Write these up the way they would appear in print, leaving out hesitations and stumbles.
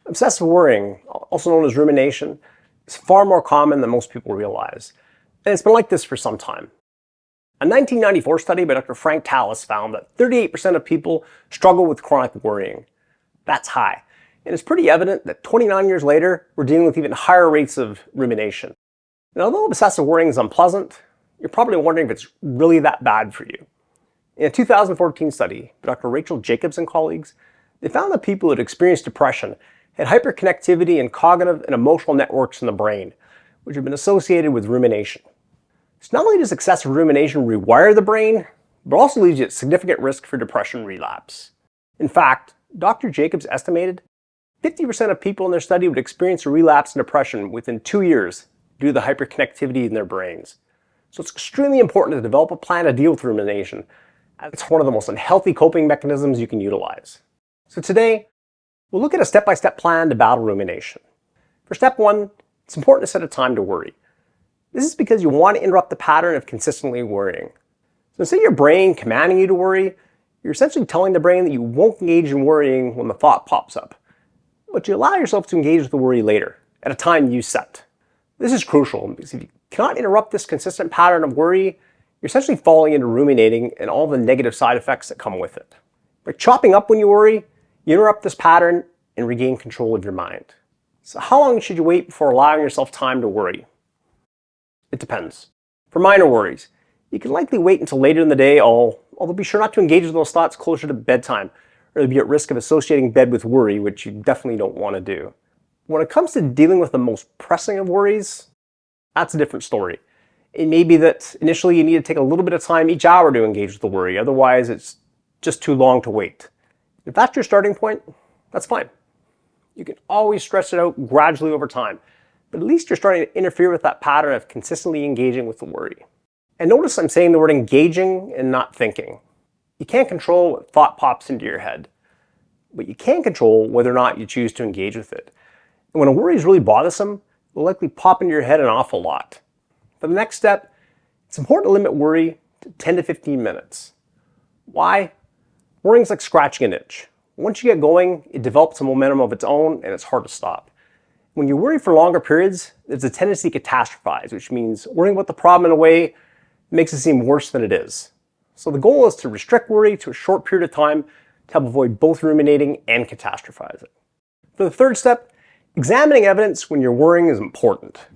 Obsessive worrying, also known as rumination, is far more common than most people realize, and it's been like this for some time. A 1994 study by Dr. Frank Tallis found that 38% of people struggle with chronic worrying. That's high, and it's pretty evident that 29 years later, we're dealing with even higher rates of rumination. And although obsessive worrying is unpleasant, you're probably wondering if it's really that bad for you. In a 2014 study by Dr. Rachel Jacobs and colleagues, they found that people who had experienced depression had hyperconnectivity in cognitive and emotional networks in the brain, which have been associated with rumination. So not only does excessive rumination rewire the brain, but also leaves you at significant risk for depression relapse. In fact, Dr. Jacobs estimated 50% of people in their study would experience a relapse in depression within 2 years due to the hyperconnectivity in their brains. So it's extremely important to develop a plan to deal with rumination, as it's one of the most unhealthy coping mechanisms you can utilize. So today, we'll look at a step-by-step plan to battle rumination. For step 1, it's important to set a time to worry. This is because you want to interrupt the pattern of consistently worrying. So instead of your brain commanding you to worry, you're essentially telling the brain that you won't engage in worrying when the thought pops up, but you allow yourself to engage with the worry later, at a time you set. This is crucial because if you cannot interrupt this consistent pattern of worry, you're essentially falling into ruminating and all the negative side effects that come with it. By chopping up when you worry, you interrupt this pattern and regain control of your mind. So how long should you wait before allowing yourself time to worry? It depends. For minor worries, you can likely wait until later in the day, although be sure not to engage with those thoughts closer to bedtime, or you'll be at risk of associating bed with worry, which you definitely don't want to do. When it comes to dealing with the most pressing of worries, that's a different story. It may be that initially you need to take a little bit of time each hour to engage with the worry, otherwise it's just too long to wait. If that's your starting point, that's fine. You can always stretch it out gradually over time, but at least you're starting to interfere with that pattern of consistently engaging with the worry. And notice I'm saying the word engaging and not thinking. You can't control what thought pops into your head, but you can control whether or not you choose to engage with it. And when a worry is really bothersome, it will likely pop into your head an awful lot. For the next step, it's important to limit worry to 10 to 15 minutes. Why? Worrying is like scratching an itch. Once you get going, it develops a momentum of its own and it's hard to stop. When you worry for longer periods, there's a tendency to catastrophize, which means worrying about the problem in a way makes it seem worse than it is. So the goal is to restrict worry to a short period of time to help avoid both ruminating and catastrophizing. For the third step, examining evidence when you're worrying is important.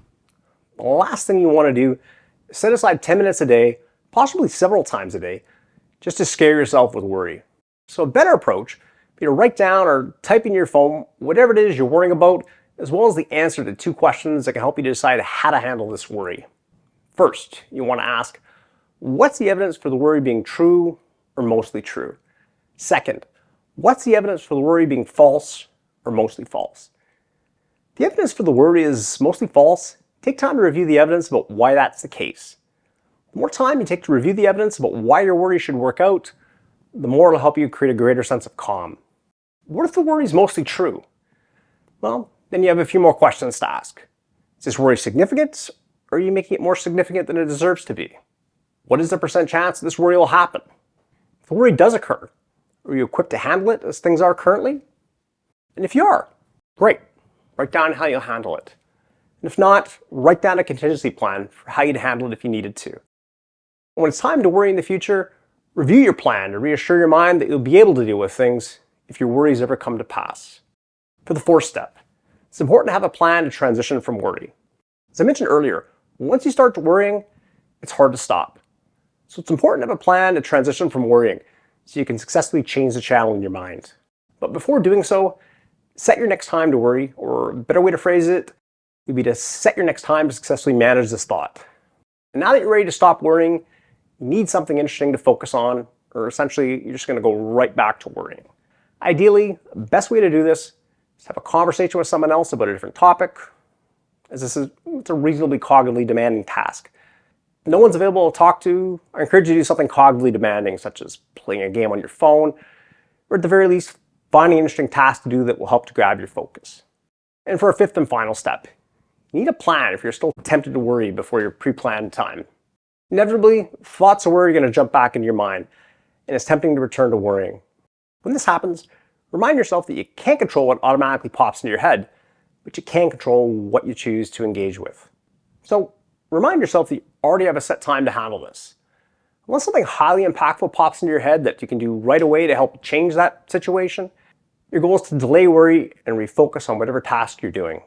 The last thing you want to do is set aside 10 minutes a day, possibly several times a day, just to scare yourself with worry. So a better approach would be to write down or type in your phone whatever it is you're worrying about, as well as the answer to 2 questions that can help you decide how to handle this worry. First, you want to ask, what's the evidence for the worry being true or mostly true? Second, what's the evidence for the worry being false or mostly false? If the evidence for the worry is mostly false, take time to review the evidence about why that's the case. The more time you take to review the evidence about why your worry should work out, the more it'll help you create a greater sense of calm. What if the worry is mostly true? Well, then you have a few more questions to ask. Is this worry significant, or are you making it more significant than it deserves to be? What is the % chance that this worry will happen? If the worry does occur, are you equipped to handle it as things are currently? And if you are, great. Write down how you'll handle it. And if not, write down a contingency plan for how you'd handle it if you needed to. And when it's time to worry in the future, review your plan to reassure your mind that you'll be able to deal with things if your worries ever come to pass. For the fourth step, it's important to have a plan to transition from worry. As I mentioned earlier, once you start worrying, it's hard to stop. So it's important to have a plan to transition from worrying so you can successfully change the channel in your mind. But before doing so, set your next time to worry, or a better way to phrase it would be to set your next time to successfully manage this thought. And now that you're ready to stop worrying, you need something interesting to focus on, or essentially you're just going to go right back to worrying. Ideally, the best way to do this is to have a conversation with someone else about a different topic, as it's a reasonably cognitively demanding task. If no one's available to talk to, I encourage you to do something cognitively demanding, such as playing a game on your phone, or at the very least, finding an interesting task to do that will help to grab your focus. And for our fifth and final step, you need a plan if you're still tempted to worry before your pre-planned time. Inevitably, thoughts of worry are going to jump back into your mind, and it's tempting to return to worrying. When this happens, Remind yourself that you can't control what automatically pops into your head, but you can control what you choose to engage with. So remind yourself that you already have a set time to handle this. Unless something highly impactful pops into your head that you can do right away to help change that situation, your goal is to delay worry and refocus on whatever task you're doing.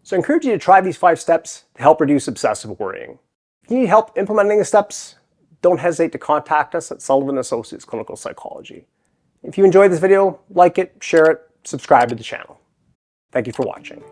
So I encourage you to try these 5 steps to help reduce obsessive worrying. If you need help implementing the steps, don't hesitate to contact us at Sullivan Associates Clinical Psychology. If you enjoyed this video, like it, share it, subscribe to the channel. Thank you for watching.